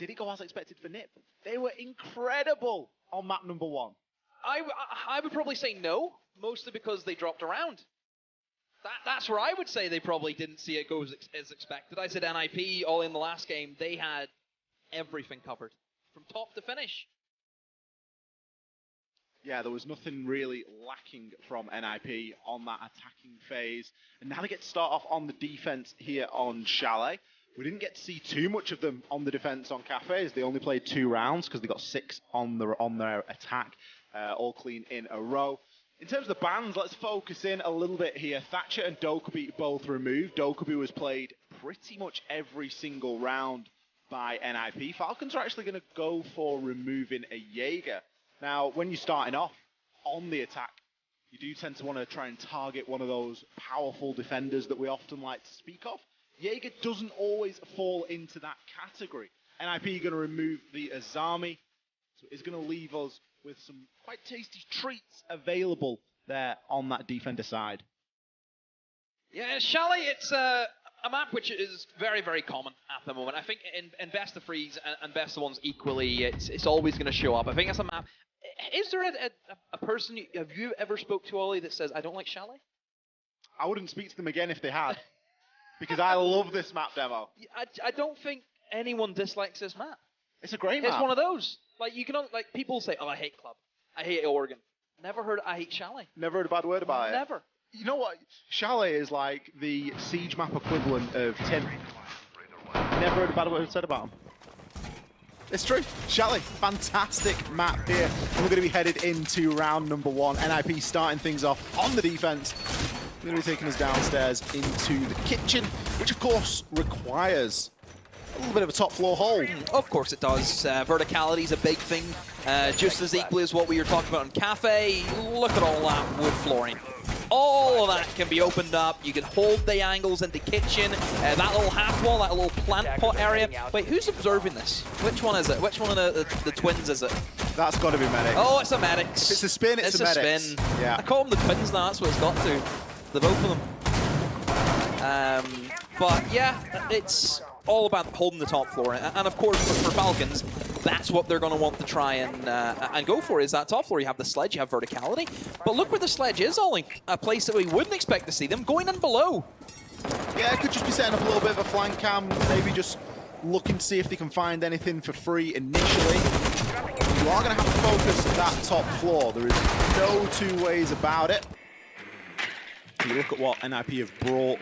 did it go as expected for NIP? They were incredible on map number 1. I would probably say no, mostly because they dropped around. That's where I would say they probably didn't see it go as expected. I said NIP, all in the last game, they had everything covered, from top to finish. Yeah, there was nothing really lacking from NIP on that attacking phase. And now they get to start off on the defense here on Chalet. We didn't get to see too much of them on the defense on Cafes. They only played 2 rounds because they got 6 on their attack, all clean in a row. In terms of the bans, let's focus in a little bit here. Thatcher and Dokkaebi both removed. Dokkaebi was played pretty much every single round by NIP. Falcons are actually going to go for removing a Jaeger. Now, when you're starting off on the attack, you do tend to want to try and target one of those powerful defenders that we often like to speak of. Jaeger doesn't always fall into that category. NIP are going to remove the Azami, so it's going to leave us with some quite tasty treats available there on that defender side. Yeah, Chalet, it's a map which is very, very common at the moment. I think in Best of Threes and Best of Ones equally, it's always going to show up. I think it's a map. Is there a person, have you ever spoke to, Ollie, that says, I don't like Chalet? I wouldn't speak to them again if they had, because I love this map demo. I don't think anyone dislikes this map. It's a great map. It's one of those. Like, you can, like, people say, oh, I hate Club. I hate Oregon. Never heard I hate Chalet. Never heard a bad word about it? Never. You know what? Chalet is like the Siege map equivalent of Tim. Never heard a bad word said about him. It's true. Chalet, fantastic map here. We're going to be headed into round number 1. NIP starting things off on the defense. They're going to be taking us downstairs into the kitchen, which of course requires a little bit of a top floor hole. Of course it does. Verticality is a big thing, just as equally as what we were talking about in Cafe. Look at all that wood flooring. All of that can be opened up. You can hold the angles into kitchen. That little half wall, that little plant pot area. Wait, who's observing this? Which one is it? Which one of the twins is it? That's got to be Medics. Oh, it's a Medics. If it's a spin, it's a Medics. Spin. Yeah. I call them the twins now. That's what it's got to. The both of them. But yeah, it's all about holding the top floor. And of course, for Falcons, that's what they're going to want to try and go for, is that top floor. You have the sledge, you have verticality. But look where the sledge is, Ollie. A place that we wouldn't expect to see them going in below. Yeah, it could just be setting up a little bit of a flank cam, maybe just looking to see if they can find anything for free initially. You are going to have to focus that top floor. There is no 2 ways about it. You look at what NIP have brought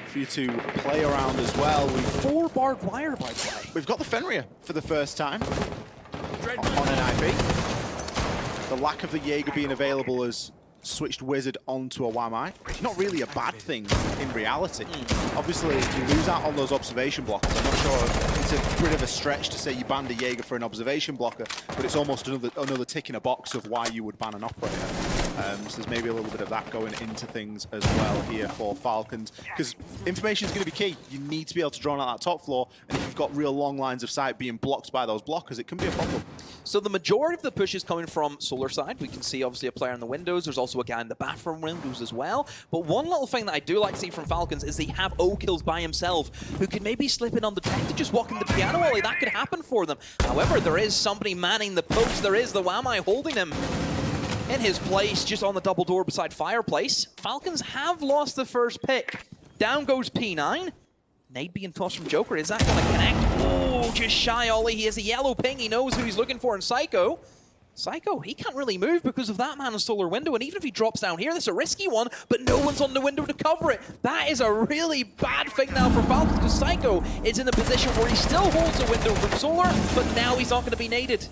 for you to play around as well. 4 barbed wire, by the way. We've got the Fenrir for the first time on NIP. The lack of the Jaeger being available has switched Wizard onto a Wamai. It's not really a bad thing in reality. Obviously, you lose out on those observation blockers. I'm not sure, it's a bit of a stretch to say you banned a Jaeger for an observation blocker, but it's almost another tick in a box of why you would ban an operator. So there's maybe a little bit of that going into things as well here for Falcons, because information is going to be key. You need to be able to draw out that top floor, and if you've got real long lines of sight being blocked by those blockers, it can be a problem. So the majority of the push is coming from Solar side. We can see obviously a player in the windows. There's also a guy in the bathroom windows as well. But one little thing that I do like to see from Falcons is they have O-Kills by himself, who can maybe slip in on the deck to just walk in the piano alley. That could happen for them. However, there is somebody manning the post. There is the Wamai holding him in his place, just on the double door beside Fireplace. Falcons have lost the first pick. Down goes P9. Nade being tossed from Joker. Is that going to connect? Oh, just shy, Ollie. He has a yellow ping. He knows who he's looking for in Psycho. Psycho, he can't really move because of that man in Solar window. And even if he drops down here, that's a risky one, but no one's on the window to cover it. That is a really bad thing now for Falcons, because Psycho is in a position where he still holds a window from Solar, but now he's not going to be naded.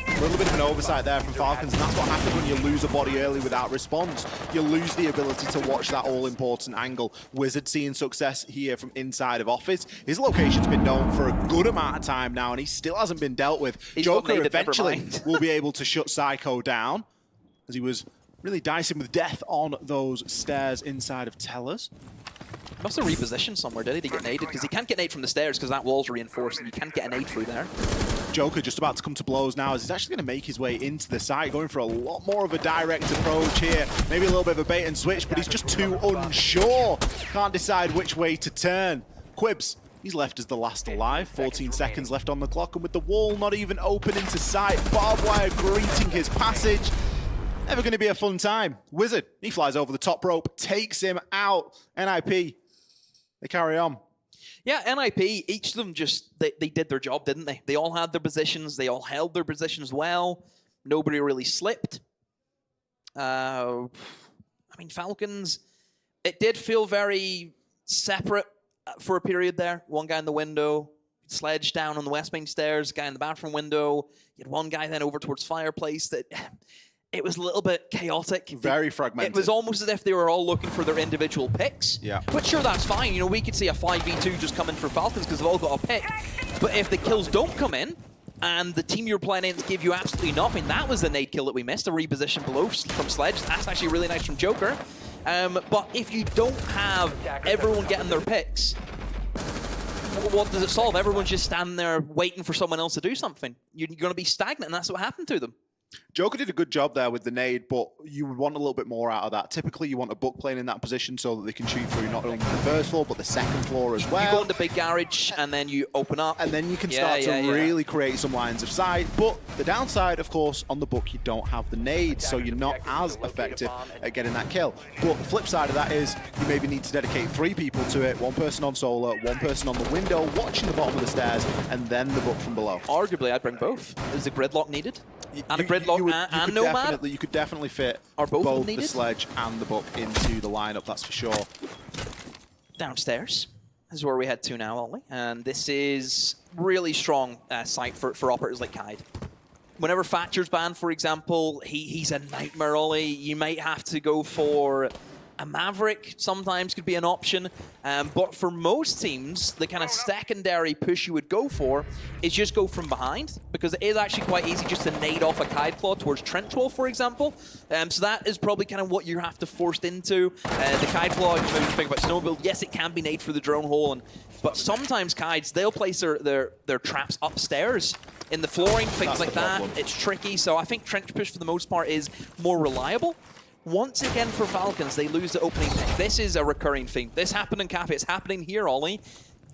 A little bit of an oversight there from Falcons, and that's what happens when you lose a body early without response. You lose the ability to watch that all-important angle. Wizard seeing success here from inside of office. His location's been known for a good amount of time now, and he still hasn't been dealt with. He's Joker eventually will be able to shut Psycho down, as he was really dicing with death on those stairs inside of Tellers. Must have repositioned somewhere, did he, to get naded? Because he can't get nade from the stairs because that wall's reinforced and you can't get a nade through there. Joker just about to come to blows now, as he's actually going to make his way into the site, going for a lot more of a direct approach here. Maybe a little bit of a bait and switch, but he's just too unsure. Can't decide which way to turn. Quibs He's left as the last alive. 14 seconds left on the clock, and with the wall not even open into sight, barbed wire greeting his passage. Never going to be a fun time. Wizard, he flies over the top rope, takes him out. NIP, they carry on. Yeah, NIP, each of them just, they did their job, didn't they? They all had their positions. They all held their positions well. Nobody really slipped. I mean, Falcons, it did feel very separate for a period there. One guy in the window, Sledge down on the west main stairs, guy in the bathroom window. You had one guy then over towards fireplace. That it was a little bit chaotic. Very fragmented. It was almost as if they were all looking for their individual picks. Yeah. But sure, that's fine. You know, we could see a 5v2 just come in for Falcons because they've all got a pick. But if the kills don't come in, and the team you're playing against give you absolutely nothing, that was the nade kill that we missed, a reposition below from Sledge. That's actually really nice from Joker. But if you don't have everyone getting their picks, what does it solve? Everyone's just standing there waiting for someone else to do something. You're going to be stagnant, and that's what happened to them. Joker did a good job there with the nade, but you would want a little bit more out of that. Typically, you want a book playing in that position so that they can shoot through not only the first floor, but the second floor as well. You go into big garage, and then you open up. And then you can start to really create some lines of sight. But the downside, of course, on the book, you don't have the nade, so you're not as effective at getting that kill. But the flip side of that is you maybe need to dedicate 3 people to it, 1 person on solar, 1 person on the window, watching the bottom of the stairs, and then the book from below. Arguably, I'd bring both. Is the gridlock needed? And a gridlock and Nomad? You could definitely fit Are both the Sledge and the book into the lineup, that's for sure. Downstairs. This is where we head to now, aren't we? And this is really strong sight for operators like Kaid. Whenever Thatcher's banned, for example, he's a nightmare, Ollie. You might have to go for a Maverick sometimes could be an option, but for most teams, the kind of secondary push you would go for is just go from behind, because it is actually quite easy just to nade off a Kaid Claw towards Trench Wall, for example. So that is probably kind of what you have to forced into. The Kaid Claw, you maybe think about Snowbuild, yes, it can be nade for the drone hole, but sometimes Kaids, they'll place their traps upstairs in the flooring, things like that. It's tricky, so I think Trench Push for the most part is more reliable. Once again for Falcons, they lose the opening pick. This is a recurring theme. This happened in Cafe. It's happening here, Ollie.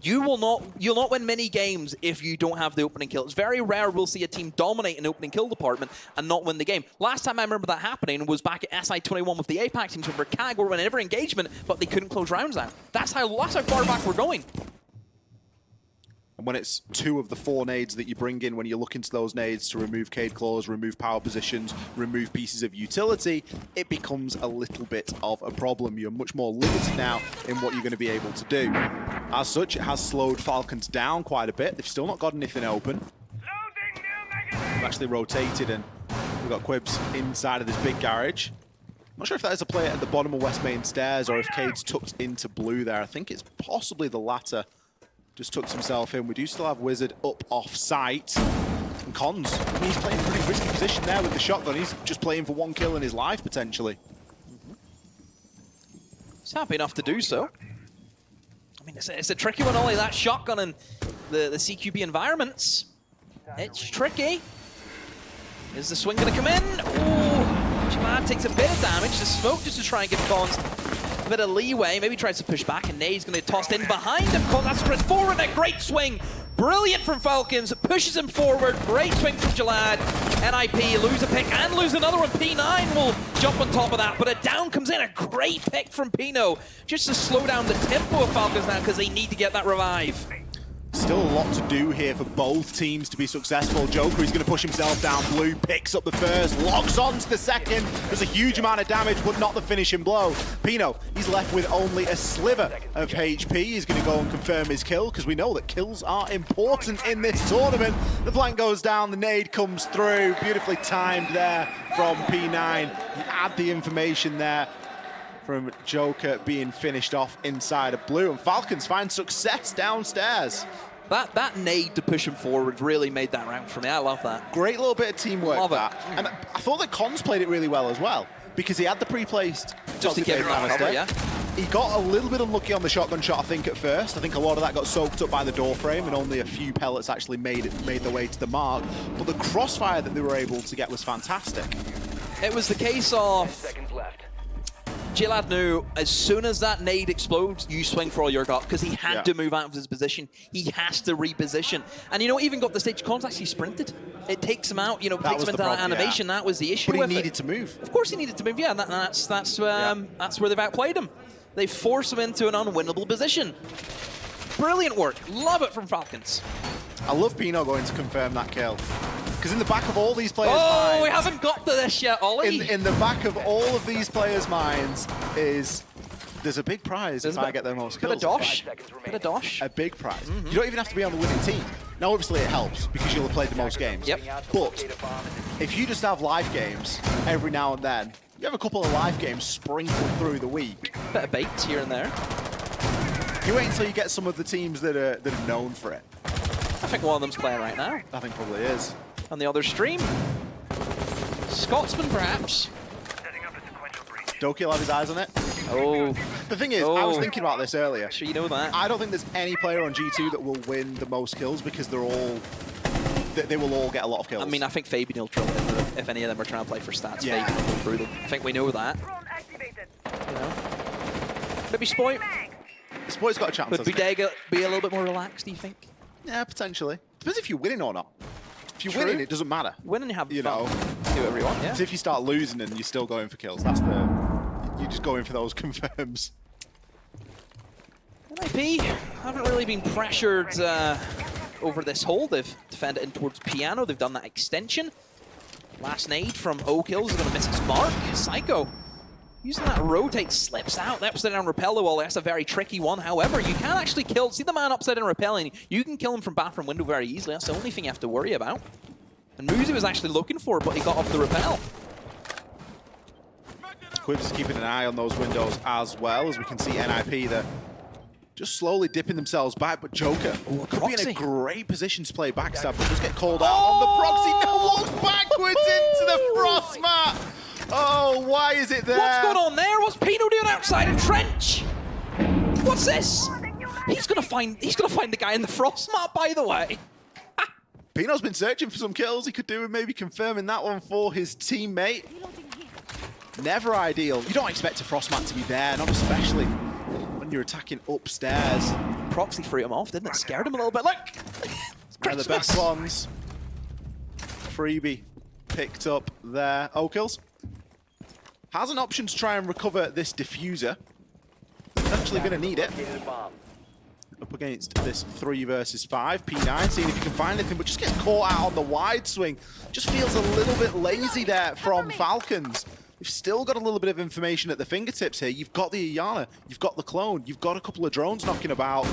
You'll not win many games if you don't have the opening kill. It's very rare we'll see a team dominate an opening kill department and not win the game. Last time I remember that happening was back at SI21 with the APAC teams where CAG were winning every engagement, but they couldn't close rounds out. That's how far back we're going. And when it's 2 of the 4 nades that you bring in, when you look into those nades to remove Kaid Claws, remove power positions, remove pieces of utility, it becomes a little bit of a problem. You're much more limited now in what you're going to be able to do. As such, it has slowed Falcons down quite a bit. They've still not got anything open. They've actually rotated, and we've got Quibs inside of this big garage. I'm not sure if that is a player at the bottom of West Main Stairs or if Kaid's tucked into blue there. I think it's possibly the latter. Just tucks himself in. We do still have Wizard up off sight. And Cons, I mean, he's playing a pretty risky position there with the shotgun. He's just playing for 1 kill in his life, potentially. He's happy enough to do so. I mean, it's a tricky one, Ollie. That shotgun and the CQB environments. It's tricky. Is the swing going to come in? Oh, Javad takes a bit of damage. The smoke just to try and give Cons a bit of leeway, maybe tries to push back, and Nade's going to get tossed in behind him. That's sprint forward, a great swing. Brilliant from Falcons, pushes him forward. Great swing from Jalad. NIP lose a pick and lose another one. P9 will jump on top of that, but a down comes in. A great pick from Pino, just to slow down the tempo of Falcons now because they need to get that revive. Still a lot to do here for both teams to be successful. Joker is going to push himself down blue, picks up the first, locks on to the second. There's a huge amount of damage, but not the finishing blow. Pino, he's left with only a sliver of HP. He's going to go and confirm his kill, because we know that kills are important in this tournament. The flank goes down, the nade comes through. Beautifully timed there from P9. You add the information there from Joker being finished off inside of blue, and Falcons find success downstairs. That nade to push him forward really made that round for me. I love that. Great little bit of teamwork. Love that. And I thought that Cons played it really well as well, because he had the pre-placed just to get around cover, yeah. He got a little bit unlucky on the shotgun shot, I think, at first. I think a lot of that got soaked up by the door frame, and only a few pellets actually made their way to the mark. But the crossfire that they were able to get was fantastic. It was the case of Jilad knew as soon as that nade explodes, you swing for all your got, because he had to move out of his position. He has to reposition. And you know, even got the stage contact, he sprinted. It takes him out, you know, takes him into that animation. That was the issue. But he needed to move. Of course he needed to move, yeah. And that's where they've outplayed him. They force him into an unwinnable position. Brilliant work. Love it from Falcons. I love Pino going to confirm that kill. Because in the back of all these players' minds... Oh, we haven't got to this yet, Ollie. In the back of all of these players' minds is... There's a big prize if I get the most kills. Bit of dosh. Bit of dosh. A big prize. You don't even have to be on the winning team. Now, obviously, it helps because you'll have played the most games. Yep. But if you just have live games every now and then, you have a couple of live games sprinkled through the week. Bit of baits here and there. You wait until you get some of the teams that are known for it. I think one of them's playing right now. I think probably is. On the other stream. Scotsman, perhaps. Doki will have his eyes on it. Oh. The thing is, I was thinking about this earlier. Sure, you know that. I don't think there's any player on G2 that will win the most kills because they will all get a lot of kills. I mean, I think Fabian will drill in if any of them are trying to play for stats. Yeah. Fabian will go through them. I think we know that. You know. Maybe Spoit. Spoit's got a chance. Would Budega be a little bit more relaxed, do you think? Yeah, potentially. Depends if you're winning or not. If you're winning, it doesn't matter. Winning, you have fun. Know. Do whatever you want, yeah. So if you start losing and you're still going for kills, that's you're just going for those confirms. NIP haven't really been pressured over this hole. They've defended in towards Piano. They've done that extension. Last nade from O-Kills is going to miss its mark. Psycho using that rotate, slips out. That upside down repel, well, that's a very tricky one. However, you can actually kill, see the man upside down repelling, you can kill him from bathroom window very easily. That's the only thing you have to worry about. And Muzi was actually looking for it, but he got off the repel. Quibs is keeping an eye on those windows as well, as we can see NIP there just slowly dipping themselves back, but Joker could be in a great position to play backstab, but just get called out on the proxy. Now walks backwards into the frost mat. Oh, why is it there? What's going on there? What's Pino doing outside in trench? What's this? He's gonna find the guy in the frost mat, by the way. Pino's been searching for some kills. He could do with maybe confirming that one for his teammate. Never ideal. You don't expect a frost mat to be there, not especially when you're attacking upstairs. Proxy threw him off, didn't it? Scared him a little bit. Look! And the best ones. Freebie picked up there. O-Kills has an option to try and recover this diffuser. Potentially going to need it. Up against this 3 versus 5. P9 seeing if he can find anything, but just gets caught out on the wide swing. Just feels a little bit lazy there from Falcons. You've still got a little bit of information at the fingertips here. You've got the Iana, you've got the clone, you've got a couple of drones knocking about.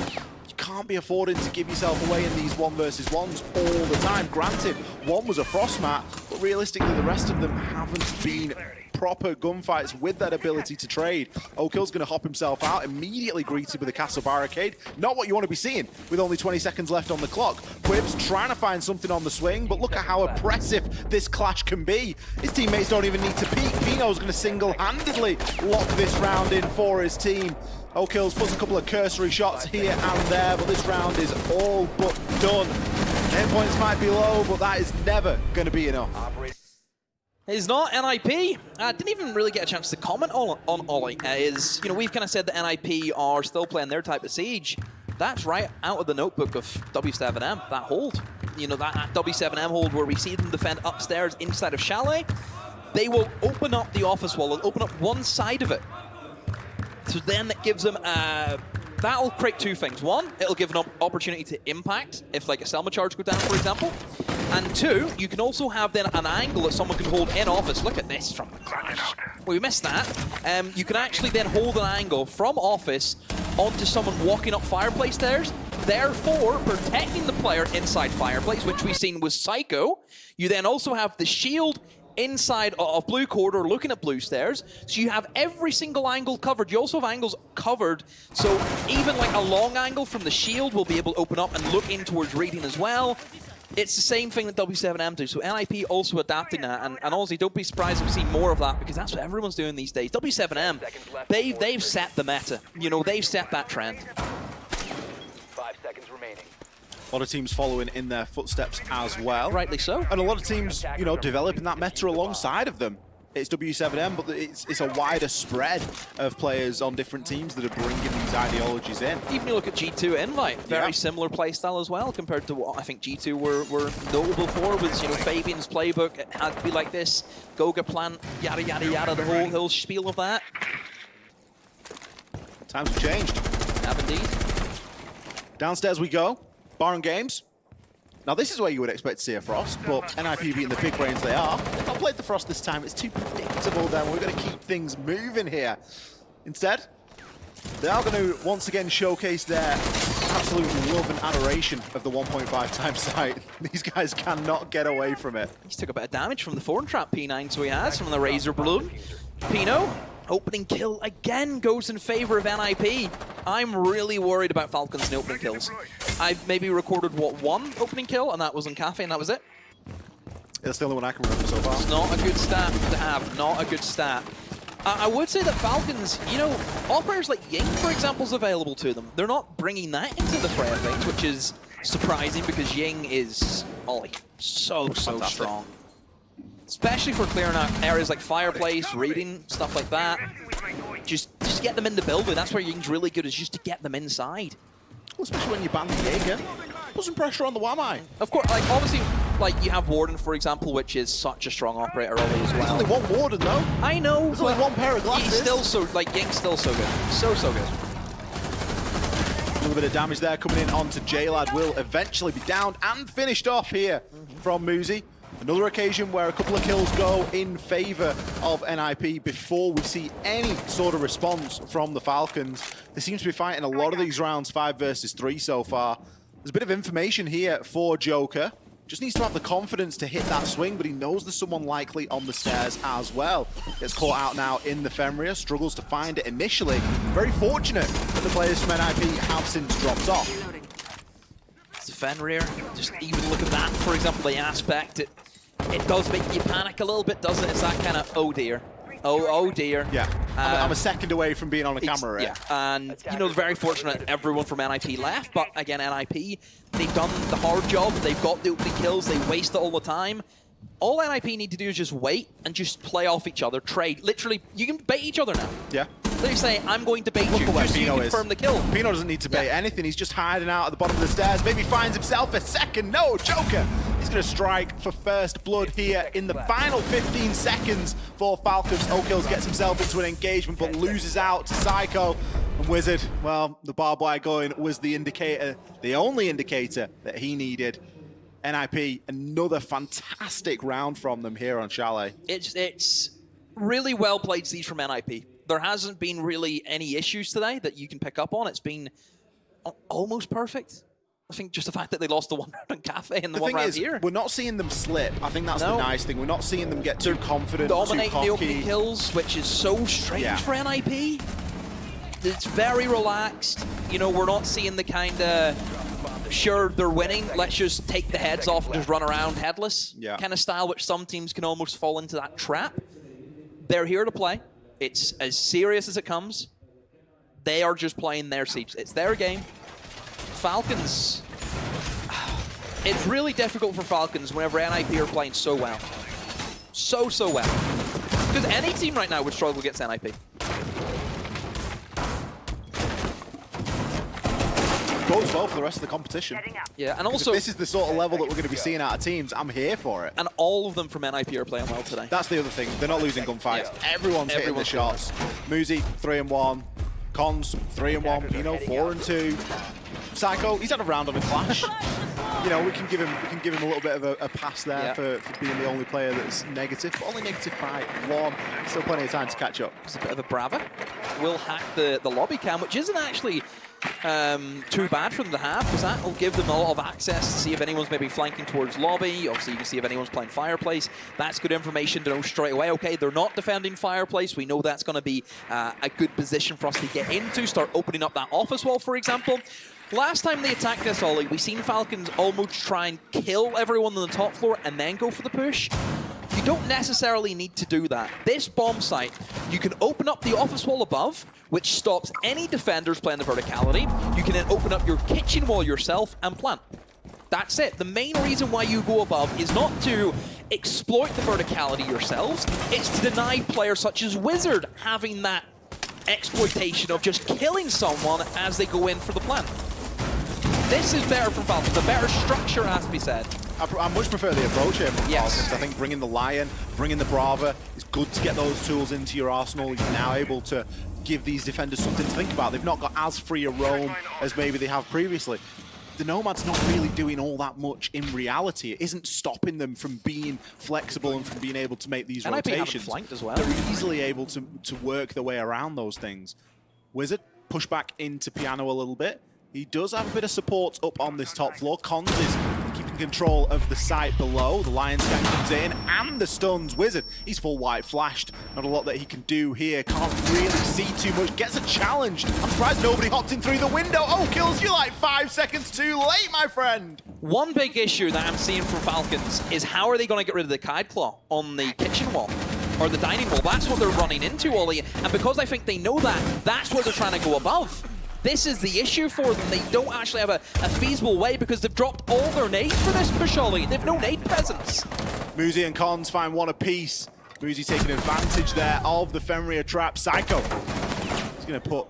You can't be affording to give yourself away in these 1 versus 1s all the time. Granted, one was a frost mat, but realistically the rest of them haven't been proper gunfights with that ability to trade. O-Kill's going to hop himself out, immediately greeted with a castle barricade. Not what you want to be seeing with only 20 seconds left on the clock. Quibs trying to find something on the swing, but look at how oppressive this clash can be. His teammates don't even need to peek. Pino's going to single-handedly lock this round in for his team. O-Kills puts a couple of cursory shots here and there, but this round is all but done. Hit points might be low, but that is never going to be enough. It's not NIP. Didn't even really get a chance to comment on Ollie. You know, we've kind of said that NIP are still playing their type of siege. That's right out of the notebook of W7M, that hold. You know, that W7M hold where we see them defend upstairs inside of Chalet. They will open up the office wall, they'll open up one side of it. So then that gives them that'll create 2 things. 1, it'll give an opportunity to impact if like a Selma charge go down, for example. And 2, you can also have then an angle that someone can hold in office. Look at this from the crash. Well, we missed that. You can actually then hold an angle from office onto someone walking up fireplace stairs, therefore protecting the player inside fireplace, which we've seen with Psycho. You then also have the shield inside of blue corridor looking at blue stairs, so you have every single angle covered. You also have angles covered, so even like a long angle from the shield will be able to open up and look in towards reading as well. It's the same thing that W7M do, so NIP also adapting that, and honestly, don't be surprised if we see more of that, because that's what everyone's doing these days. W7M, they've set the meta. You know, they've set that trend. 5 seconds remaining. A lot of teams following in their footsteps as well. Rightly so. And a lot of teams, you know, developing that meta alongside of them. it's W7M, but it's a wider spread of players on different teams that are bringing these ideologies in. Even you look at G2 Invite, very similar playstyle as well compared to what I think G2 were notable for. Was, you know, Fabian's playbook, it had to be like this, Goga plant, yada yada yada, the whole spiel of that. Times have changed. Have indeed. Downstairs we go. Baron Games. Now this is where you would expect to see a Frost, but NIP being the big brains they are, they've not played the Frost this time. It's too predictable then. We're going to keep things moving here. Instead, they are going to once again showcase their absolute love and adoration of the 1.5 times sight. These guys cannot get away from it. He's took a bit of damage from the Thorn Trap P9, so he has, from the Razor Balloon. Pino, opening kill again goes in favor of NIP. I'm really worried about Falcons in the opening kills. I've maybe recorded, what, one opening kill, and that was on Cafe, and that was it. That's the only one I can remember so far. It's not a good stat to have, not a good stat. I would say that Falcons, you know, operators like Ying, for example, is available to them. They're not bringing that into the fray of things, which is surprising because Ying is, Ollie, so strong. Especially for clearing out areas like Fireplace, reading, stuff like that. Just get them in the building. That's where Ying's really good, is just to get them inside. Well, especially when you ban the Jaeger. Put some pressure on the Wamai. Of course, like, obviously, like, you have Warden, for example, which is such a strong operator early as well. There's only one Warden, though. I know. There's only one pair of glasses. He's still so, like, Ying's still so good. So good. A little bit of damage there coming in onto J-Lad. Will eventually be downed and finished off here from Muzi. Another occasion where a couple of kills go in favor of NIP before we see any sort of response from the Falcons. They seem to be fighting a lot of these rounds 5 versus 3 so far. There's a bit of information here for Joker. Just needs to have the confidence to hit that swing, but he knows there's someone likely on the stairs as well. Gets caught out now in the Fenrir, struggles to find it initially. Very fortunate that the players from NIP have since dropped off. It's Fenrir, just even look at that, for example, the aspect. It does make you panic a little bit, doesn't it? It's that kind of, oh dear. Oh dear. Yeah, I'm a second away from being on a camera. Yeah, and you know, very fortunate everyone from NIP left, but again, NIP, they've done the hard job, they've got the opening kills, they waste it all the time. All NIP need to do is just wait and just play off each other, trade. Literally, you can bait each other now. Yeah. They say, I'm going to bait you, where just so you Pino confirm the kill. Pino doesn't need to bait anything, he's just hiding out at the bottom of the stairs. Maybe finds himself a second. No, Joker! He's going to strike for first blood here in the final 15 seconds for Falcons. O'Kills gets himself into an engagement, but loses out to Psycho. And Wizard, well, the barbed wire going was the indicator, the only indicator that he needed. NIP, another fantastic round from them here on Chalet. It's really well played siege from NIP. There hasn't been really any issues today that you can pick up on. It's been almost perfect. I think just the fact that they lost the one round on Cafe and the one round here. We're not seeing them slip. I think that's the nice thing. We're not seeing them get too confident, dominating too cocky. The opening kills, which is so strange for NIP. It's very relaxed. You know, we're not seeing the kind of, sure, they're winning, let's just take the heads off and just run around headless kind of style, which some teams can almost fall into that trap. They're here to play. It's as serious as it comes. They are just playing their siege. It's their game. Falcons, it's really difficult for Falcons whenever NIP are playing so well. So well. Because any team right now would struggle against NIP. Bodes well for the rest of the competition. Yeah, and also, if this is the sort of level that we're going to be seeing out of teams, I'm here for it. And all of them from NIP are playing well today. That's the other thing. They're not losing gunfights. Yeah. Everyone's hitting the shots. Muzi, 3-1. Cons, 3-1. Pino, 4-2. Psycho, he's had a round on a clash. You know, we can give him a little bit of a pass there for being the only player that's negative, but only negative by 1. Still plenty of time to catch up. It's a bit of a brava. Will hack the lobby cam, which isn't actually too bad for them to have, because that will give them a lot of access to see if anyone's maybe flanking towards lobby. Obviously, you can see if anyone's playing Fireplace. That's good information to know straight away. Okay, they're not defending Fireplace. We know that's going to be a good position for us to get into, start opening up that office wall, for example. Last time they attacked this, Ollie, we seen Falcons almost try and kill everyone on the top floor and then go for the push. You don't necessarily need to do that. This bomb site, you can open up the office wall above, which stops any defenders playing the verticality. You can then open up your kitchen wall yourself and plant. That's it. The main reason why you go above is not to exploit the verticality yourselves, it's to deny players such as Wizard having that exploitation of just killing someone as they go in for the plant. This is better from Falcons. The better structure has to be said. I much prefer the approach here from Yes. Falcons. I think bringing the Lion, bringing the Brava, it's good to get those tools into your arsenal. You're now able to give these defenders something to think about. They've not got as free a roam as maybe they have previously. The Nomad's not really doing all that much in reality. It isn't stopping them from being flexible and from being able to make these rotations. Flanked as well. They're easily able to work their way around those things. Wizard, push back into Piano a little bit. He does have a bit of support up on this top floor. Cons is keeping control of the site below. The Lion Scan comes in and the stuns. Wizard, he's full white flashed. Not a lot that he can do here. Can't really see too much. Gets a challenge. I'm surprised nobody hopped in through the window. Oh, kills you like 5 seconds too late, my friend. One big issue that I'm seeing from Falcons is how are they going to get rid of the Kite Claw on the kitchen wall? Or the dining wall? That's what they're running into, Ollie. And because I think they know that, that's where they're trying to go above. This is the issue for them. They don't actually have a feasible way because they've dropped all their nades for this push, Ollie. They've no nade presence. Muzi and Cons find one apiece. Muzi taking advantage there of the Fenrir trap. Psycho, he's going to put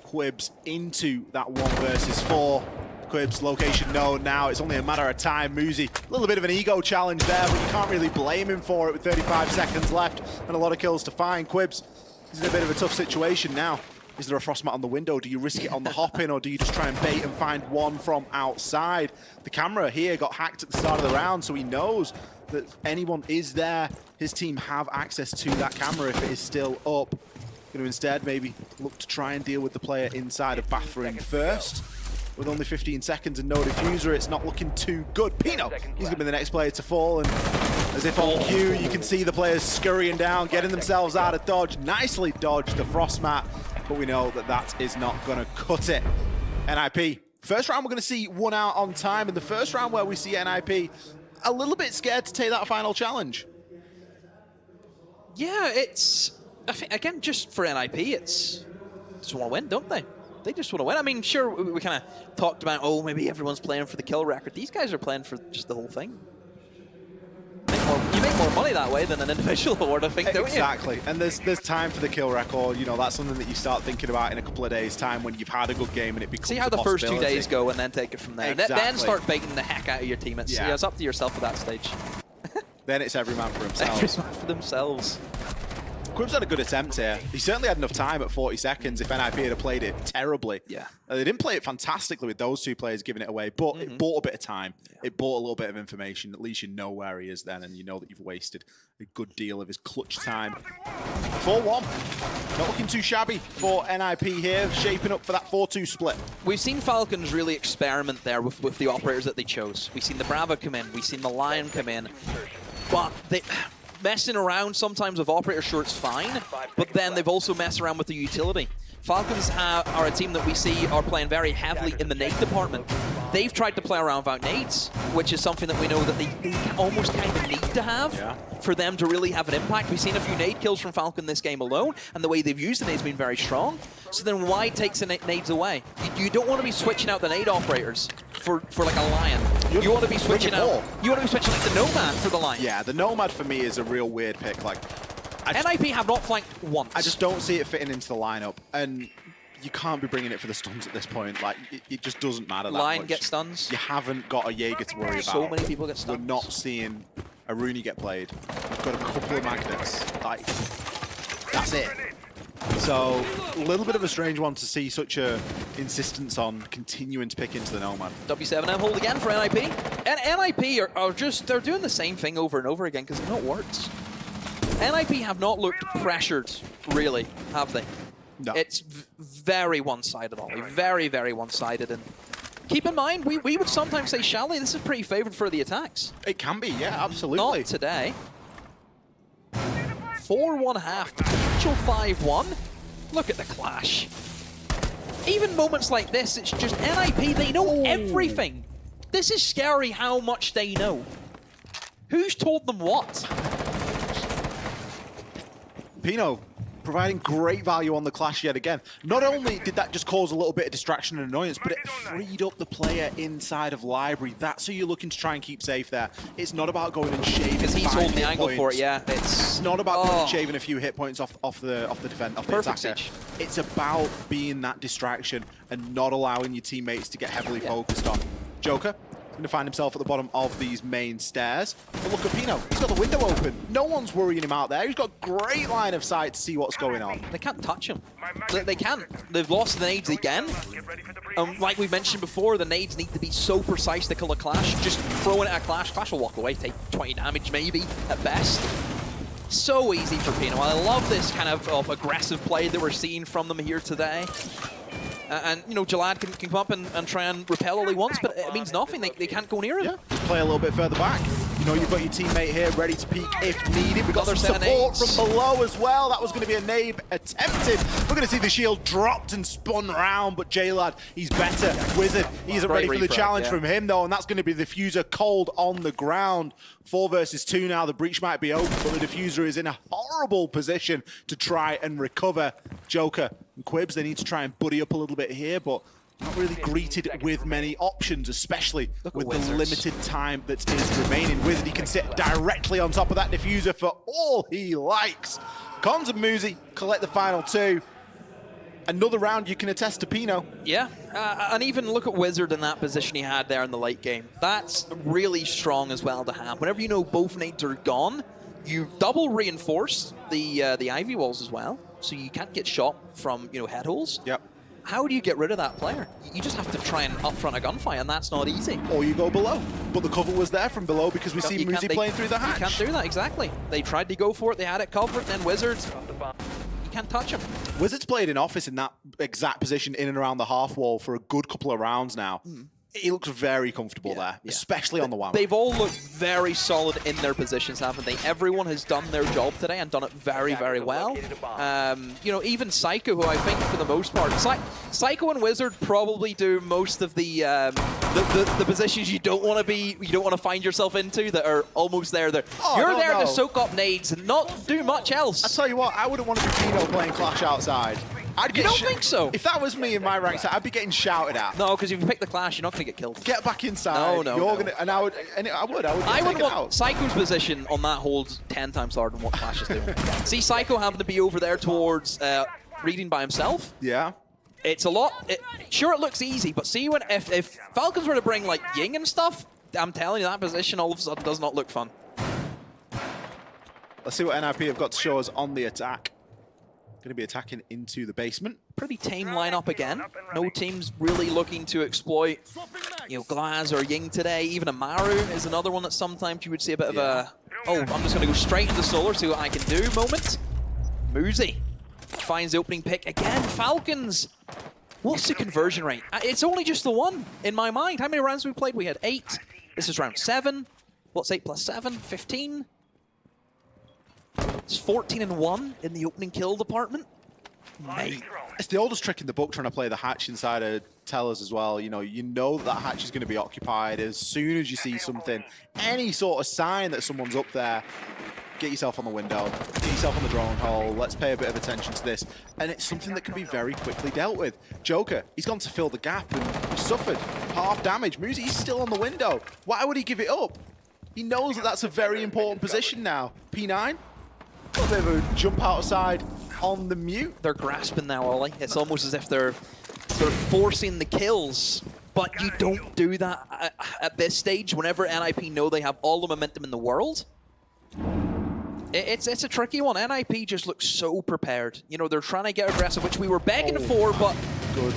Quibs into that 1 versus 4. Quibs location known now. It's only a matter of time. Muzi, a little bit of an ego challenge there, but you can't really blame him for it with 35 seconds left and a lot of kills to find. Quibs, he's in a bit of a tough situation now. Is there a frost mat on the window? Do you risk it on the hop-in, or do you just try and bait and find one from outside? The camera here got hacked at the start of the round, so he knows that anyone is there. His team have access to that camera if it is still up. Going to instead maybe look to try and deal with the player inside of bathroom first. With only 15 seconds and no diffuser, it's not looking too good. Pino, he's going to be the next player to fall, and as if on cue, you can see the players scurrying down, getting themselves out of dodge. Nicely dodged the frost mat, but we know that that is not going to cut it. NIP, first round we're going to see 1 out on time, and the first round where we see NIP a little bit scared to take that final challenge. Yeah, it's, I think, again, just for NIP, it's just want to win, don't they? They just want to win. I mean, sure, we kind of talked about, oh, maybe everyone's playing for the kill record. These guys are playing for just the whole thing. You make more money that way than an individual award, I think, don't you? Exactly, and there's time for the kill record. You know, that's something that you start thinking about in a couple of days' time when you've had a good game and it becomes See how the first 2 days go and then take it from there. Exactly. Then start beating the heck out of your teammates. Yeah. Yeah, it's up to yourself at that stage. Then it's every man for himself. Every man for themselves. Quibs had a good attempt here. He certainly had enough time at 40 seconds if NIP had played it terribly. Yeah. They didn't play it fantastically with those 2 players giving it away, but it bought a bit of time. Yeah. It bought a little bit of information. At least you know where he is then, and you know that you've wasted a good deal of his clutch time. 4-1. Not looking too shabby for NIP here, shaping up for that 4-2 split. We've seen Falcons really experiment there with the operators that they chose. We've seen the Bravo come in. We've seen the Lion come in. But they... messing around sometimes with operators, sure, it's fine, but then they've also messed around with the utility. Falcons are a team that we see are playing very heavily in the nade department. They've tried to play around without nades, which is something that we know that they almost kind of need to have for them to really have an impact. We've seen a few nade kills from Falcon this game alone, and the way they've used the nades has been very strong. So then why take the nades away? You don't want to be switching out the nade operators for like a Lion. You want to be switching out. You want to be switching like the Nomad for the Lion. Yeah, the Nomad for me is a real weird pick. Like, NIP have not flanked once. I just don't see it fitting into the lineup, and you can't be bringing it for the stuns at this point. Like, it just doesn't matter that Lion much. gets stuns. You haven't got a Jaeger to worry about. So many people get stuns. We're not seeing a Rooney get played. We've got a couple of magnets. Like, that's it. So, a little bit of a strange one to see such a insistence on continuing to pick into the Nomad. W7M hold again for NIP. And NIP are just, they're doing the same thing over and over again because they know it works. NIP have not looked pressured, really, have they? No. It's very one-sided, Ollie. Very, very one-sided. And keep in mind, we would sometimes say, Shally, this is pretty favored for the attacks. It can be, yeah, absolutely. Not today. 4-1-1/2, potential 5-1. Look at the clash. Even moments like this, it's just NIP, they know everything. This is scary how much they know. Who's told them what? Pino providing great value on the clash yet again. Not only did that just cause a little bit of distraction and annoyance, but it freed up the player inside of Library. That's who you're looking to try and keep safe there. It's not about going and shaving. Because he's holding the angle for it, yeah. It's not about going and shaving a few hit points off the defense, off the attacker. It's about being that distraction and not allowing your teammates to get heavily focused on. Joker going to find himself at the bottom of these main stairs. But look at Pino. He's got the window open. No one's worrying him out there. He's got great line of sight to see what's going on. They can't touch him. They can't. They've lost the nades again. Like we mentioned before, the nades need to be so precise to kill a Clash. Just throwing it at Clash. Clash will walk away, take 20 damage maybe at best. So easy for Pino. I love this kind of aggressive play that we're seeing from them here today. And, you know, Jalad can come up and try and repel all he wants, but it means nothing. They can't go near him. Yeah, just play a little bit further back. You know, you've got your teammate here ready to peek if needed. We've got some support from below as well. That was going to be a nade attempted. We're going to see the shield dropped and spun around, but Jalad, he's better. Wizard, he isn't ready for the challenge from him, though, and that's going to be the diffuser cold on the ground. 4 versus 2 now. The breach might be open, but the diffuser is in a horrible position to try and recover. Joker and Quibs, they need to try and buddy up a little bit here, but not really greeted with many options, especially with the limited time that is remaining. Wizard, he can sit directly on top of that diffuser for all he likes. Cons and Muzi collect the final 2. Another round you can attest to Pino. Yeah, and even look at Wizard in that position he had there in the late game. That's really strong as well to have. Whenever you know both nades are gone, you double reinforce the Ivy walls as well, so you can't get shot from, you know, head holes. Yep. How do you get rid of that player? You just have to try and upfront a gunfight, and that's not easy. Or you go below. But the cover was there from below because we see Muzi playing through the hatch. You can't do that, exactly. They tried to go for it, they had it covered, then Wizards, you can't touch him. Wizards played in office in that exact position in and around the half wall for a good couple of rounds now. He looks very comfortable there, especially on the one. They've all looked very solid in their positions, haven't they? Everyone has done their job today and done it very, very well. You know, even Psycho, who I think for the most part, Psycho and Wizard probably do most of the positions you don't want to find yourself into that are almost there. You're there to soak up nades and not do much else. I tell you what, I wouldn't want to be Pino playing Clash outside. You don't think so? If that was me in my ranks, I'd be getting shouted at. No, because if you pick the Clash, you're not going to get killed. Get back inside. No. You're gonna, and I would want Psycho's position on that holds 10 times harder than what Clash is doing. See Psycho having to be over there towards reading by himself. Yeah. It's a lot. Sure, it looks easy, but see when if Falcons were to bring like Ying and stuff, I'm telling you that position all of a sudden does not look fun. Let's see what NIP have got to show us on the attack. Going to be attacking into the basement. Pretty tame lineup again. No teams really looking to exploit, you know, Glaz or Ying today. Even Amaru is another one that sometimes you would see a bit of a, oh, I'm just going to go straight into Solar, see what I can do moment. Muzi finds the opening pick again. Falcons. What's the conversion rate? It's only just the 1 in my mind. How many rounds have we played? We had 8. This is round 7. What's 8 plus 7? 15. It's 14-1 in the opening kill department. Mate. It's the oldest trick in the book, trying to play the hatch inside of tellers as well. You know that hatch is going to be occupied. As soon as you see something, any sort of sign that someone's up there, get yourself on the window, get yourself on the drone hole. Let's pay a bit of attention to this. And it's something that can be very quickly dealt with. Joker, he's gone to fill the gap and he suffered half damage. Muzi, he's still on the window. Why would he give it up? He knows that that's a very important position now. P9. A little bit of a jump outside on the mute. They're grasping now, Ollie. It's almost as if they're forcing the kills. But you don't do that at this stage whenever NIP know they have all the momentum in the world. It's a tricky one. NIP just looks so prepared. You know, they're trying to get aggressive, which we were begging for, but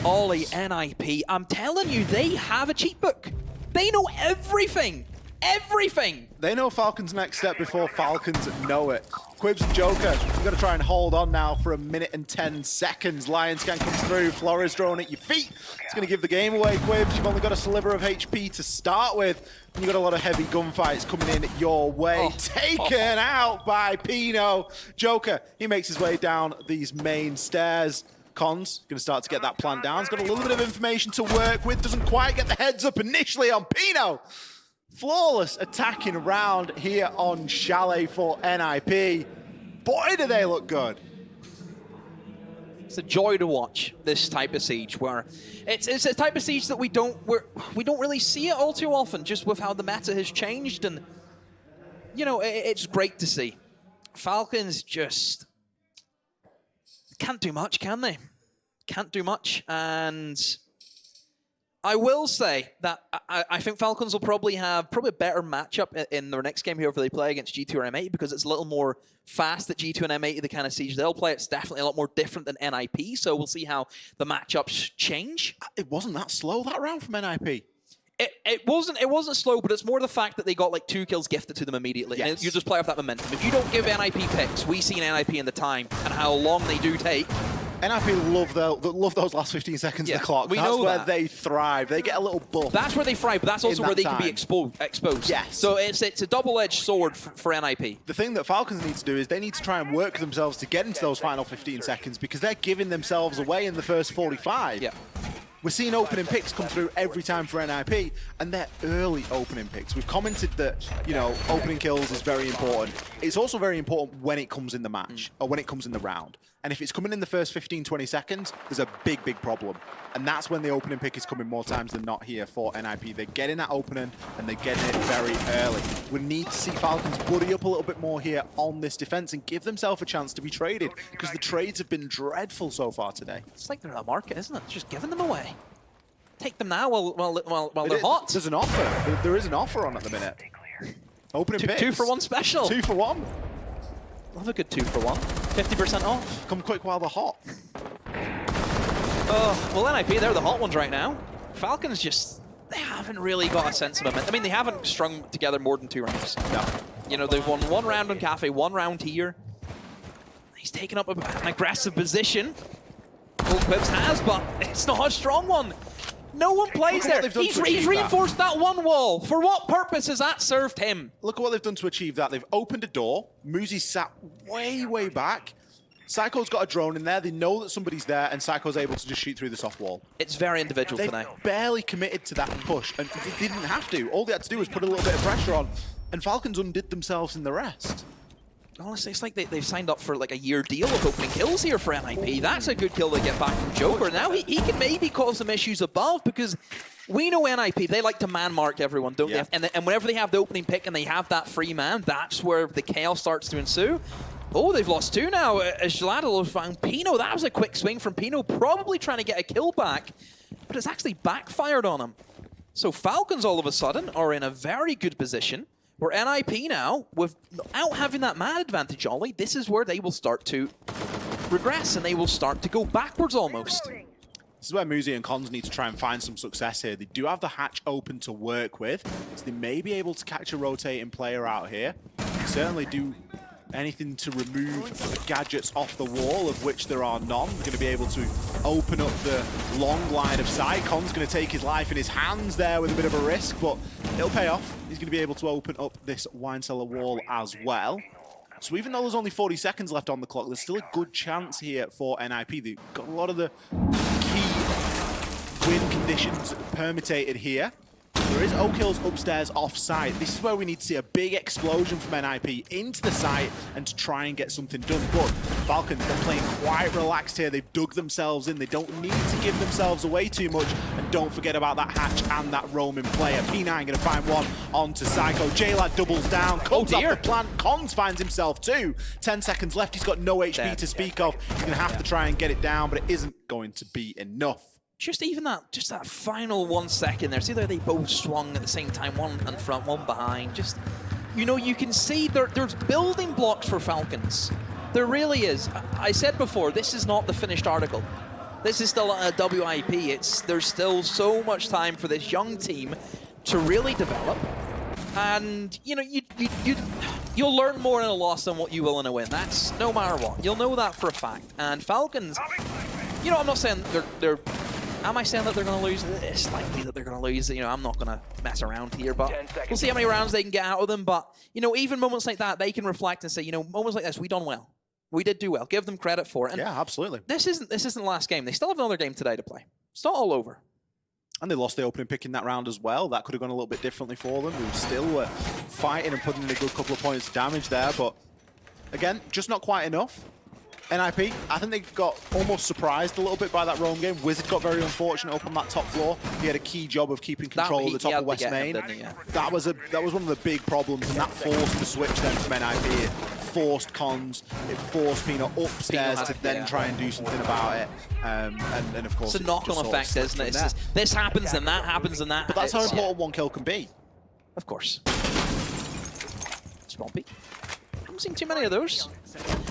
Ollie, NIP, I'm telling you, they have a cheat book. They know everything. Everything! They know Falcons' next step before Falcons know it. Quibs and Joker, you've got to try and hold on now for 1 minute and 10 seconds. Lion Scan comes through, Flores drone at your feet. It's going to give the game away, Quibs. You've only got a sliver of HP to start with, and you've got a lot of heavy gunfights coming in your way. Taken out by Pino. Joker, he makes his way down these main stairs. Cons, going to start to get that plan down. He's got a little bit of information to work with, doesn't quite get the heads up initially on Pino. Flawless attacking round here on Chalet for NIP. Boy, do they look good. It's a joy to watch this type of siege, where it's a type of siege that we don't really see it all too often, just with how the meta has changed, and you know, it's great to see. Falcons just can't do much, can they? Can't do much, and I will say that I think Falcons will probably have a better matchup in their next game here if they play against G2 or M8, because it's a little more fast that G2 and M8 are the kind of siege they'll play. It's definitely a lot more different than NIP, so we'll see how the matchups change. It wasn't that slow, that round from NIP. It wasn't slow, but it's more the fact that they got like 2 kills gifted to them immediately. Yes. And you just play off that momentum. If you don't give NIP picks, we see an NIP in the time and how long they do take. NIP love those last 15 seconds of the clock. We That's know where that. they thrive. They get a little buff. That's where they thrive, but that's also where they can be exposed. Yes. So it's a double-edged sword for NIP. The thing that Falcons need to do is they need to try and work themselves to get into those final 15 seconds, because they're giving themselves away in the first 45. Yeah. We're seeing opening picks come through every time for NIP, and they're early opening picks. We've commented that, you know, opening kills is very important. It's also very important when it comes in the match, or when it comes in the round. And if it's coming in the first 15, 20 seconds, there's a big, big problem. And that's when the opening pick is coming more times than not here for NIP. They're getting that opening, and they're getting it very early. We need to see Falcons buddy up a little bit more here on this defense and give themselves a chance to be traded, because the trades have been dreadful so far today. It's like they're at a market, isn't it? It's just giving them away. Take them now while they're hot. There's an offer. There is an offer on at the minute. Opening picks. 2 for 1 special. 2 for 1. Love a good 2 for 1. 50% off. Come quick while they're hot. Oh, well, NIP, they're the hot ones right now. Falcons just, they haven't really got a sense of momentum. I mean, they haven't strung together more than 2 rounds. No. You know, they've won 1 round on Cafe, 1 round here. He's taken up an aggressive position. Old Quips has, but it's not a strong one. No one plays there. He's reinforced that 1 wall. For what purpose has that served him? Look at what they've done to achieve that. They've opened a door. Muzi's sat way, way back. Psycho's got a drone in there. They know that somebody's there, and Psycho's able to just shoot through the soft wall. It's very individual They've tonight. barely committed to that push, and they didn't have to. All they had to do was put a little bit of pressure on, and Falcons undid themselves in the rest. Honestly, it's like they've signed up for like a year deal of opening kills here for NIP. That's a good kill they get back from Joker. Now he can maybe cause some issues above, because we know NIP, they like to man mark everyone, don't they? And whenever they have the opening pick and they have that free man, that's where the chaos starts to ensue. Oh, they've lost 2 now. Gelato found Pino. That was a quick swing from Pino, probably trying to get a kill back, but it's actually backfired on him. So Falcons all of a sudden are in a very good position. Where NIP now, without having that man advantage, Ollie, this is where they will start to regress and they will start to go backwards almost. This is where Muzi and Cons need to try and find some success here. They do have the hatch open to work with, so they may be able to catch a rotating player out here. They certainly do anything to remove the gadgets off the wall, of which there are none. They're going to be able to open up the long line of sight. Con's going to take his life in his hands there with a bit of a risk, but it'll pay off. He's going to be able to open up this wine cellar wall as well. So even though there's only 40 seconds left on the clock, there's still a good chance here for NIP. They've got a lot of the key win conditions permutated here. There is O-Kills upstairs off-site. This is where we need to see a big explosion from NIP into the site and to try and get something done. But Falcons, they're playing quite relaxed here. They've dug themselves in. They don't need to give themselves away too much. And don't forget about that hatch and that roaming player. P9 going to find one onto Psycho. J-Lad doubles down, comes off the plant. Cons finds himself too. 10 seconds left. He's got no HP to speak of. He's going to have to try and get it down, but it isn't going to be enough. Just that final 1 second there. See there, they both swung at the same time, one in front, one behind. Just, you know, you can see there's building blocks for Falcons. There really is. I said before, this is not the finished article. This is still a WIP. There's still so much time for this young team to really develop. And, you know, you'll learn more in a loss than what you will in a win. That's no matter what. You'll know that for a fact. And Falcons, you know, I'm not saying they're am I saying that they're going to lose? It's likely that they're going to lose. You know, I'm not going to mess around here, but we'll see how many rounds they can get out of them. But, you know, even moments like that, they can reflect and say, you know, moments like this, we done well. We did do well. Give them credit for it. And yeah, absolutely. This isn't the last game. They still have another game today to play. It's not all over. And they lost the opening pick in that round as well. That could have gone a little bit differently for them. They still were fighting and putting in a good couple of points of damage there. But again, just not quite enough. NIP, I think they got almost surprised a little bit by that roam game. Wizard got very unfortunate up on that top floor. He had a key job of keeping control of the top of West Main. That was one of the big problems, and that forced the switch then from NIP. It forced Cons, it forced Pino upstairs to then try and do something about it. And of course, it's a knock-on effect, isn't it? It's just, this happens and that happens and that. But that's how important one kill can be. Of course. Swampy. Haven't seen too many of those.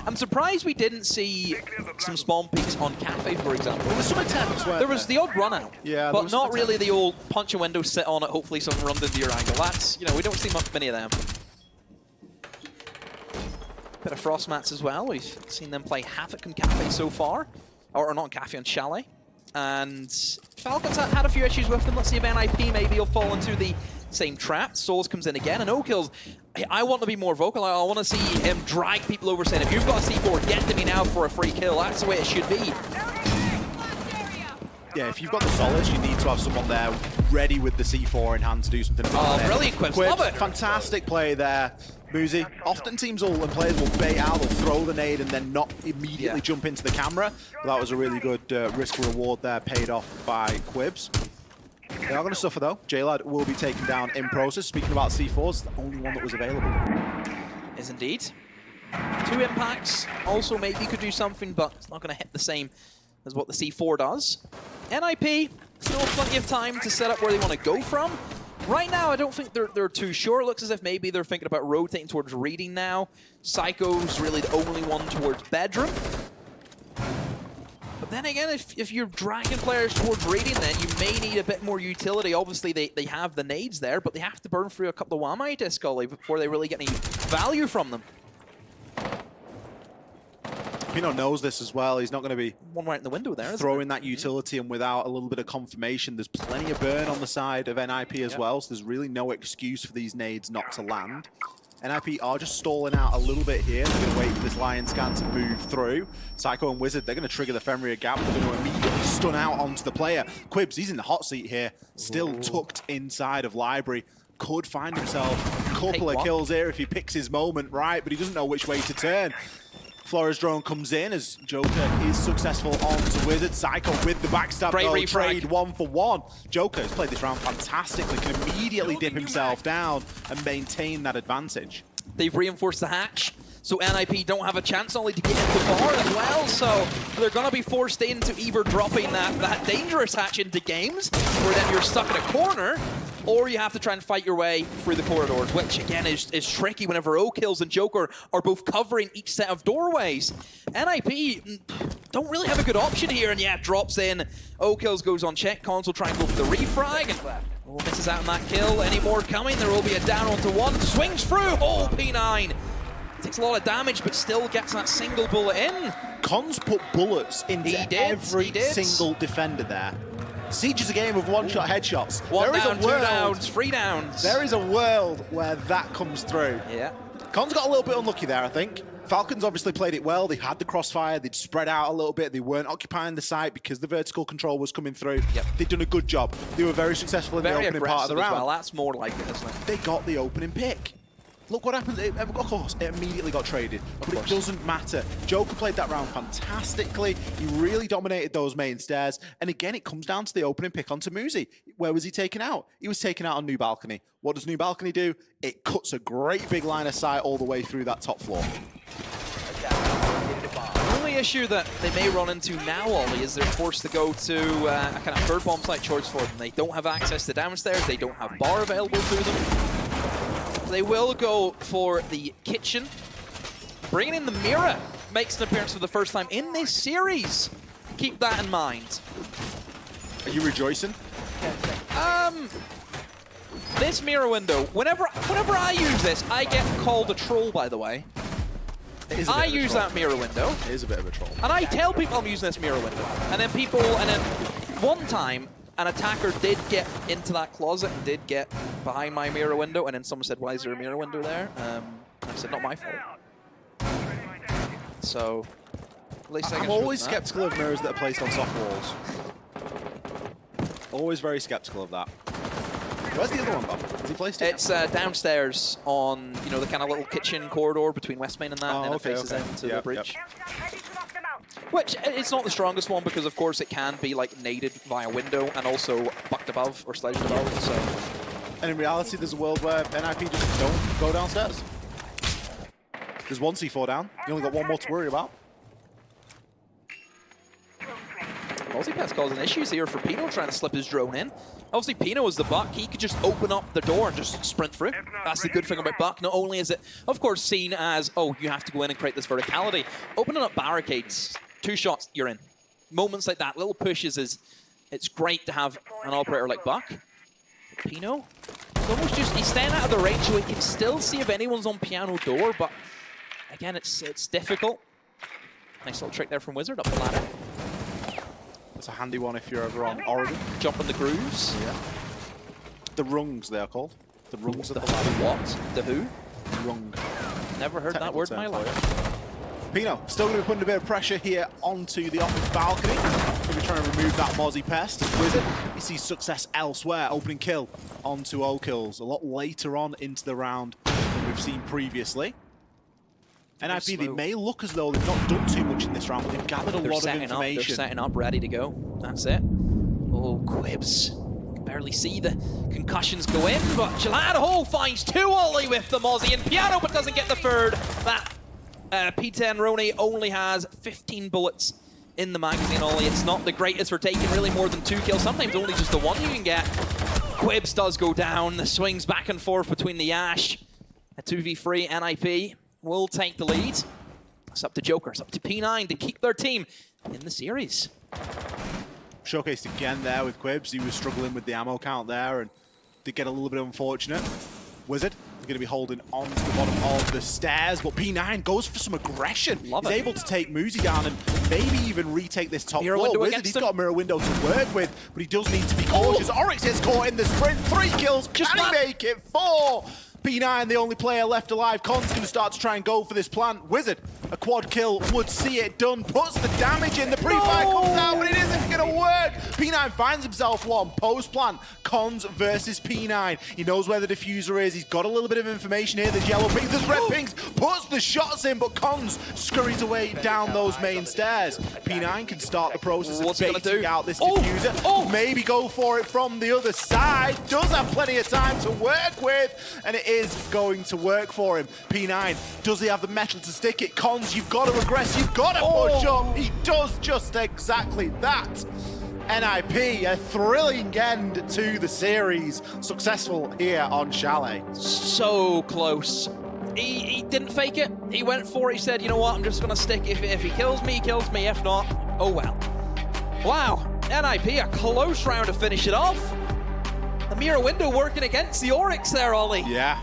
I'm surprised we didn't see some spawn peaks on Cafe, for example. There was some attempts where... There was the odd run out, but not really the old punch a window, sit on it, hopefully someone runs into your angle. That's, you know, we don't see many of them. Bit of Frost Mats as well. We've seen them play Havoc and Cafe so far. Or not Cafe, on Chalet. And Falcons had a few issues with them. Let's see if NIP maybe will fall into the same trap. Souls comes in again, and O-Kills, I want to be more vocal. I want to see him drag people over, saying, if you've got a C4, get to me now for a free kill. That's the way it should be. Yeah, if you've got the solids, you need to have someone there ready with the C4 in hand to do something about it. Brilliant Quips, love it. Fantastic play there. Muzi, often teams will, and players will bait out, they'll throw the nade and then not immediately jump into the camera. But that was a really good risk-reward there, paid off by Quibs. They are going to suffer though. JLad will be taken down in process. Speaking about C4s, the only one that was available. Is indeed. 2 impacts, also maybe could do something, but it's not going to hit the same as what the C4 does. NIP, still plenty of time to set up where they want to go from. Right now, I don't think they're too sure. It looks as if maybe they're thinking about rotating towards reading now. Psycho's really the only one towards bedroom. But then again, if you're dragging players towards reading, then you may need a bit more utility. Obviously, they have the nades there, but they have to burn through a couple of Wamite Scully before they really get any value from them. Pino knows this as well. He's not going to be one right in the window there, throwing that utility, and without a little bit of confirmation, there's plenty of burn on the side of NIP as well, so there's really no excuse for these nades not to land. NIP are just stalling out a little bit here. They're going to wait for this Lion Scan to move through. Psycho and Wizard, they're going to trigger the Fenrir gap. They're going to immediately stun out onto the player. Quibs, he's in the hot seat here, still tucked inside of Library. Could find himself a couple of kills here if he picks his moment right, but he doesn't know which way to turn. Flores drone comes in as Joker is successful onto Wizard. Psycho with the backstab, though, trade 1-for-1. Joker has played this round fantastically, can immediately dip himself down and maintain that advantage. They've reinforced the hatch, so NIP don't have a chance only to get into bar as well, so they're going to be forced into either dropping that dangerous hatch into games, where then you're stuck in a corner, or you have to try and fight your way through the corridors, which again is tricky whenever O-Kills and Joker are both covering each set of doorways. NIP don't really have a good option here, and yeah, drops in. O-Kills goes on check. Cons will try and go for the refrag, and misses out on that kill. Any more coming? There will be a down onto one. Swings through. Oh, P9. Takes a lot of damage, but still gets that single bullet in. Cons put bullets into every single defender there. Siege is a game of one-shot headshots. One down, 2 downs, 3 downs. There is a world where that comes through. Yeah. Cons got a little bit unlucky there, I think. Falcons obviously played it well. They had the crossfire. They'd spread out a little bit. They weren't occupying the site because the vertical control was coming through. Yep. They'd done a good job. They were very successful in the opening part of the round. Well, that's more like it, isn't it? They got the opening pick. Look what happened. Of course, it immediately got traded, but it doesn't matter. Joker played that round fantastically. He really dominated those main stairs. And again, it comes down to the opening pick onto Muzi. Where was he taken out? He was taken out on New Balcony. What does New Balcony do? It cuts a great big line of sight all the way through that top floor. The only issue that they may run into now, Ollie, is they're forced to go to a kind of third bomb site choice for them. They don't have access to downstairs. They don't have bar available to them. They will go for the kitchen. Bringing in the mirror makes an appearance for the first time in this series. Keep that in mind. Are you rejoicing? This mirror window, whenever I use this, I get called a troll, by the way. I use that mirror window. It is a bit of a troll. And I tell people I'm using this mirror window. And then one time, an attacker did get into that closet and did get behind my mirror window, and then someone said, why is there a mirror window there? I said, not my fault. So, at least I'm always skeptical of mirrors that are placed on soft walls. Always very skeptical of that. Where's the other one, Bob? Has he placed it? It's downstairs on, you know, the kind of little kitchen corridor between West Main and that, and then it faces into the bridge. Which, it's not the strongest one because, of course, it can be, like, naded via window and also bucked above or sledged above, so... And in reality, there's a world where NIP just don't go downstairs. There's one C4 down. You only got one more to worry about. Multipass causing issues here for Pino trying to slip his drone in. Obviously, Pino is the Buck. He could just open up the door and just sprint through. That's the good thing about Buck. Not only is it, of course, seen as, oh, you have to go in and create this verticality. Opening up barricades, 2 shots, you're in. Moments like that, little pushes, it's great to have an operator like Buck. Pino, it's almost just, he's staying out of the range so he can still see if anyone's on piano door, but again, it's difficult. Nice little trick there from Wizard up the ladder. That's a handy one if you're ever on Oregon. Jump on the grooves. Yeah. The rungs, they are called. The rungs of the ladder. What? The who? Rung. Never heard that word in my life. Pino still going to be putting a bit of pressure here onto the offense balcony. Going to be trying to remove that Mozzie pest. Wizard, he sees success elsewhere. Opening kill onto O-Kills. A lot later on into the round than we've seen previously. NIP, they may look as though they've not done too much in this round, but they've gathered a lot of information. They're setting up, ready to go. That's it. Oh, Quibs. Can barely see the concussions go in, but Gelado finds 2 Ollie with the Mozzie, and Piano, but doesn't get the third. That P10 Roni only has 15 bullets in the magazine Ollie. It's not the greatest for taking really more than 2 kills. Sometimes only just the 1 you can get. Quibs does go down. The swings back and forth between the Ash. A 2v3 NIP will take the lead. It's up to Joker, it's up to P9 to keep their team in the series. Showcased again there with Quibs. He was struggling with the ammo count there and did get a little bit unfortunate. Wizard is going to be holding on to the bottom of the stairs, but P9 goes for some aggression. He's able to take Muzi down and maybe even retake this top floor. Wizard, he's got a mirror window to work with, but he does need to be cautious. Oryx is caught in the sprint. 3 kills. Can he make it? 4. P9, the only player left alive. Con's going to start to try and go for this plant. Wizard, a quad kill, would see it done. Puts the damage in. The pre-fire comes out, but it isn't going to work. P9 finds himself one. Post-plant. Cons versus P9. He knows where the diffuser is. He's got a little bit of information here. There's yellow pings, there's red pings. Puts the shots in, but Cons scurries away down those main stairs. P9 can start the process of baiting out this diffuser. Maybe go for it from the other side. Does have plenty of time to work with, and it is going to work for him. P9, does he have the metal to stick it? Cons, you've got to regress, you've got to push up. He does just exactly that. NIP, a thrilling end to the series. Successful here on Chalet. So close. He didn't fake it. He went for it. He said, you know what, I'm just going to stick. If he kills me, he kills me. If not, oh well. Wow, NIP, a close round to finish it off. The mirror window working against the Oryx there, Ollie. Yeah.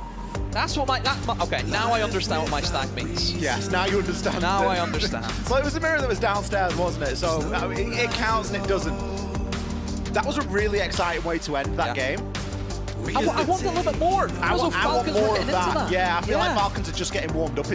That's what okay, now I understand what my stack means. Yes, now you understand. Now I understand. Well, it was the mirror that was downstairs, wasn't it? So it counts and it doesn't. That was a really exciting way to end that game. I want a little bit more. I want more of that. Yeah, I feel like Yeah. Falcons are just getting warmed up